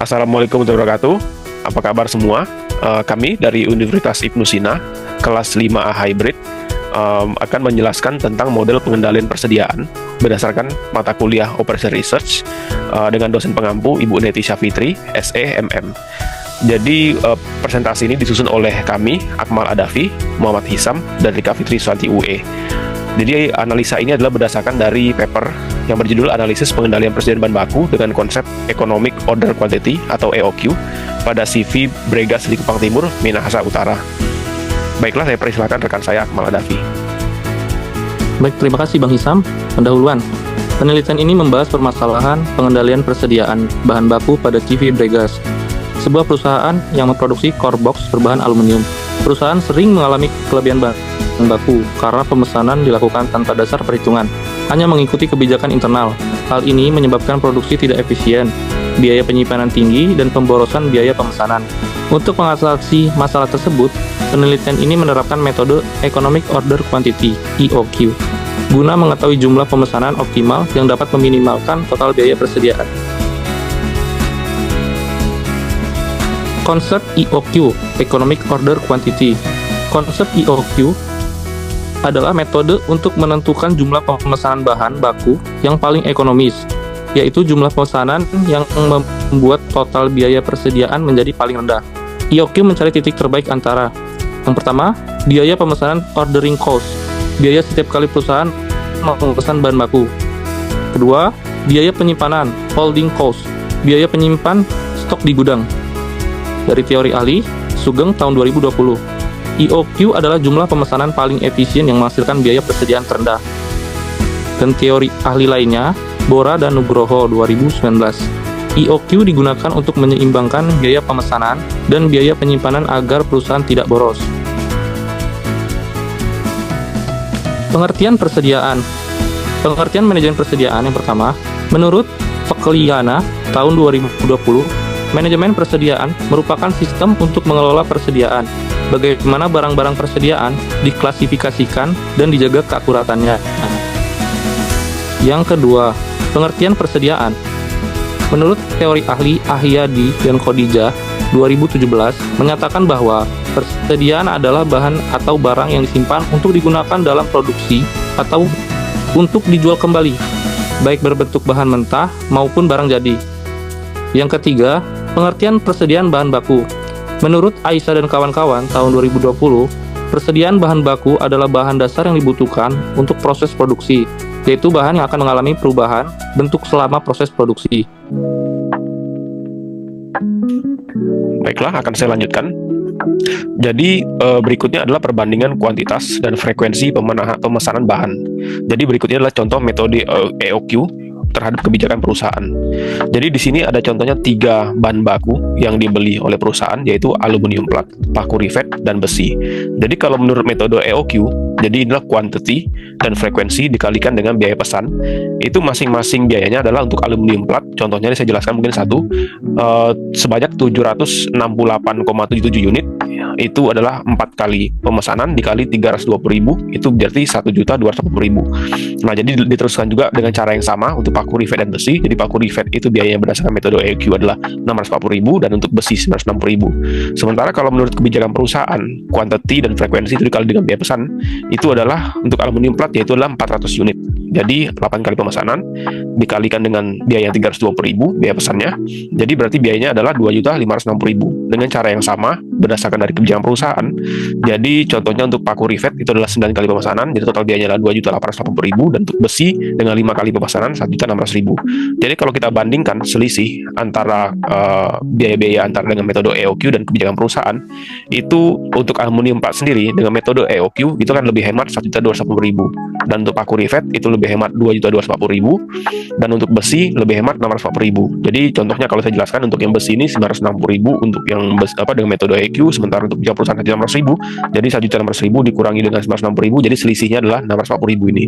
Assalamualaikum warahmatullahi wabarakatuh. Apa kabar semua? Kami dari Universitas Ibnu Sina, kelas 5A Hybrid, akan menjelaskan tentang model pengendalian persediaan berdasarkan mata kuliah Operation Research dengan dosen pengampu Ibu Neti Syafitri, SE MM. Jadi presentasi ini disusun oleh kami, Akmal Adafi, Muhammad Hisam, dan Rika Fitri Suwanti UE. Jadi analisa ini adalah berdasarkan dari paper yang berjudul Analisis Pengendalian Persediaan Bahan Baku dengan konsep Economic Order Quantity atau EOQ pada CV Bregas Likupang Timur, Minahasa Utara. Baiklah, saya persilakan rekan saya Akmal Adafi. Baik, terima kasih Bang Hisam. Pendahuluan. Penelitian ini membahas permasalahan pengendalian persediaan bahan baku pada CV Bregas, sebuah perusahaan yang memproduksi core box berbahan aluminium. Perusahaan sering mengalami kelebihan bahan baku karena pemesanan dilakukan tanpa dasar perhitungan, hanya mengikuti kebijakan internal. Hal ini menyebabkan produksi tidak efisien, biaya penyimpanan tinggi, dan pemborosan biaya pemesanan. Untuk mengatasi masalah tersebut, penelitian ini menerapkan metode Economic Order Quantity (EOQ) guna mengetahui jumlah pemesanan optimal yang dapat meminimalkan total biaya persediaan. Konsep EOQ, Economic Order Quantity. Konsep EOQ adalah metode untuk menentukan jumlah pemesanan bahan baku yang paling ekonomis, yaitu jumlah pemesanan yang membuat total biaya persediaan menjadi paling rendah. EOQ mencari titik terbaik antara: yang pertama, biaya pemesanan ordering cost, biaya setiap kali perusahaan memesan bahan baku. Kedua, biaya penyimpanan holding cost, biaya penyimpan stok di gudang. Dari teori ahli, Sugeng tahun 2020. EOQ adalah jumlah pemesanan paling efisien yang menghasilkan biaya persediaan terendah. Dan teori ahli lainnya, Bora dan Nugroho 2019. EOQ digunakan untuk menyeimbangkan biaya pemesanan dan biaya penyimpanan agar perusahaan tidak boros. Pengertian persediaan. Pengertian manajemen persediaan yang pertama, menurut Vekliana tahun 2020, manajemen persediaan merupakan sistem untuk mengelola persediaan, bagaimana barang-barang persediaan diklasifikasikan dan dijaga keakuratannya. Yang kedua, pengertian persediaan. Menurut teori ahli Ahyadi dan Khadijah 2017 menyatakan bahwa persediaan adalah bahan atau barang yang disimpan untuk digunakan dalam produksi atau untuk dijual kembali, baik berbentuk bahan mentah maupun barang jadi. Yang ketiga, pengertian persediaan bahan baku. Menurut Aisyah dan kawan-kawan tahun 2020, persediaan bahan baku adalah bahan dasar yang dibutuhkan untuk proses produksi, yaitu bahan yang akan mengalami perubahan bentuk selama proses produksi. Baiklah, akan saya lanjutkan. Jadi berikutnya adalah perbandingan kuantitas dan frekuensi pemesanan bahan. Jadi berikutnya adalah contoh metode EOQ terhadap kebijakan perusahaan. Jadi di sini ada contohnya 3 bahan baku yang dibeli oleh perusahaan, yaitu aluminium plat, paku rivet, dan besi. Jadi kalau menurut metode EOQ, jadi inilah quantity dan frekuensi dikalikan dengan biaya pesan. Itu masing-masing biayanya adalah untuk aluminium plat. Contohnya ini saya jelaskan mungkin satu, sebanyak 768,77 unit. Itu adalah 4 kali pemesanan dikali 320.000, itu berarti 1.240.000. Nah, jadi diteruskan juga dengan cara yang sama untuk paku rivet dan besi. Jadi paku rivet itu biayanya berdasarkan metode EOQ adalah 640.000 dan untuk besi 960.000. Sementara kalau menurut kebijakan perusahaan, quantity dan frekuensi itu dikali dengan biaya pesan, itu adalah untuk aluminium plat yaitu adalah 400 unit. Jadi 8 kali pemesanan dikalikan dengan biaya 320.000 biaya pesannya. Jadi berarti biayanya adalah 2.560.000 dengan cara yang sama berdasarkan dari kebijakan perusahaan. Jadi contohnya untuk paku rivet itu adalah 9 kali pemesanan, jadi total biayanya adalah 2.880.000 dan untuk besi dengan 5 kali pemesanan 1.600.000. Jadi kalau kita bandingkan selisih antara biaya-biaya antara dengan metode EOQ dan kebijakan perusahaan, itu untuk aluminium plat sendiri dengan metode EOQ itu kan lebih hemat 1.240.000 dan untuk paku rivet itu lebih hemat 2.240.000 dan untuk besi lebih hemat 640.000. Jadi contohnya kalau saya jelaskan untuk yang besi ini 960.000 untuk yang dengan metode EOQ, sementara untuk kebijakan perusahaan 1.600.000. Jadi 1.600.000 dikurangi dengan 960.000, jadi selisihnya adalah 640.000 ini.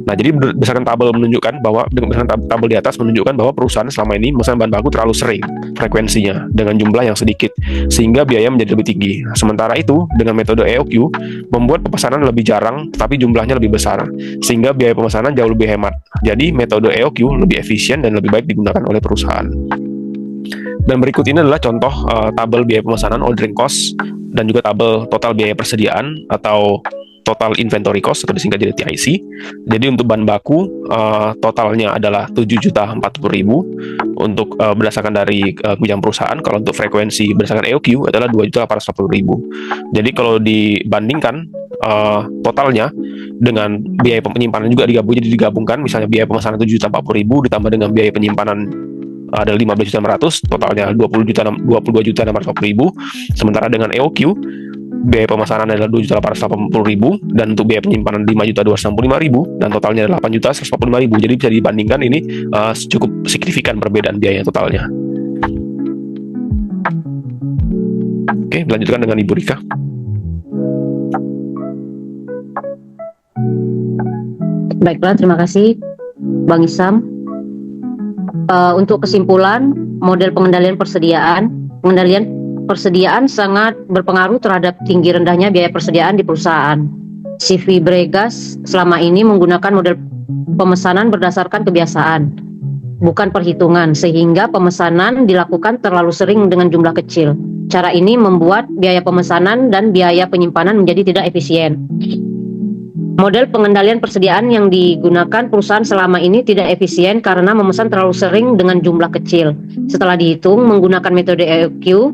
Nah, jadi berdasarkan tabel menunjukkan bahwa tabel di atas menunjukkan bahwa perusahaan selama ini memesan bahan baku terlalu sering frekuensinya dengan jumlah yang sedikit sehingga biaya menjadi lebih tinggi. Sementara itu dengan metode EOQ membuat pemesanan lebih jarang tetapi jumlahnya lebih besar sehingga biaya pemesanan jauh lebih hemat. Jadi metode EOQ lebih efisien dan lebih baik digunakan oleh perusahaan. Dan berikut ini adalah contoh tabel biaya pemesanan ordering cost dan juga tabel total biaya persediaan atau total inventory cost atau disingkat jadi TIC. Jadi untuk bahan baku totalnya adalah 7.040.000 untuk berdasarkan dari bidang perusahaan. Kalau untuk frekuensi berdasarkan EOQ adalah 2.810.000. Jadi kalau dibandingkan totalnya dengan biaya penyimpanan juga digabungkan, misalnya biaya pemesanan 7.040.000 ditambah dengan biaya penyimpanan ada 15.500, totalnya 22.640.000. Sementara dengan EOQ biaya pemesanan adalah 2.880.000 dan untuk biaya penyimpanan 5.265.000 dan totalnya adalah 8.145.000. Jadi bisa dibandingkan, ini cukup signifikan perbedaan biaya totalnya. Oke, lanjutkan dengan Ibu Rika. Baiklah, terima kasih Bang Isam. Untuk kesimpulan, model pengendalian persediaan sangat berpengaruh terhadap tinggi rendahnya biaya persediaan di perusahaan. CV Bregas selama ini menggunakan model pemesanan berdasarkan kebiasaan, bukan perhitungan, sehingga pemesanan dilakukan terlalu sering dengan jumlah kecil. Cara ini membuat biaya pemesanan dan biaya penyimpanan menjadi tidak efisien. Model pengendalian persediaan yang digunakan perusahaan selama ini tidak efisien karena memesan terlalu sering dengan jumlah kecil. Setelah dihitung menggunakan metode EOQ,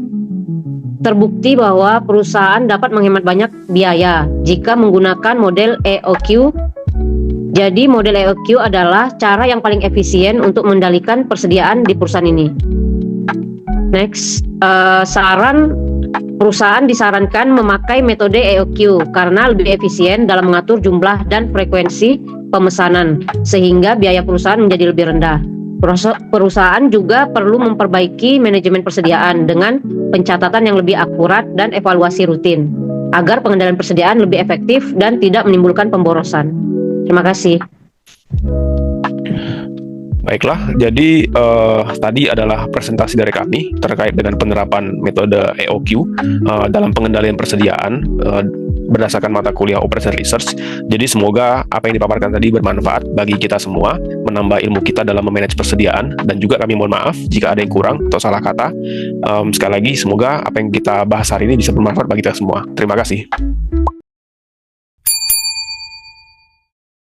terbukti bahwa perusahaan dapat menghemat banyak biaya jika menggunakan model EOQ. Jadi model EOQ adalah cara yang paling efisien untuk mengendalikan persediaan di perusahaan ini. Next, perusahaan disarankan memakai metode EOQ karena lebih efisien dalam mengatur jumlah dan frekuensi pemesanan, sehingga biaya perusahaan menjadi lebih rendah. Perusahaan juga perlu memperbaiki manajemen persediaan dengan pencatatan yang lebih akurat dan evaluasi rutin, agar pengendalian persediaan lebih efektif dan tidak menimbulkan pemborosan. Terima kasih. Baiklah, jadi tadi adalah presentasi dari kami terkait dengan penerapan metode EOQ dalam pengendalian persediaan berdasarkan mata kuliah Operation Research. Jadi semoga apa yang dipaparkan tadi bermanfaat bagi kita semua, menambah ilmu kita dalam memanage persediaan, dan juga kami mohon maaf jika ada yang kurang atau salah kata. Sekali lagi, semoga apa yang kita bahas hari ini bisa bermanfaat bagi kita semua. Terima kasih.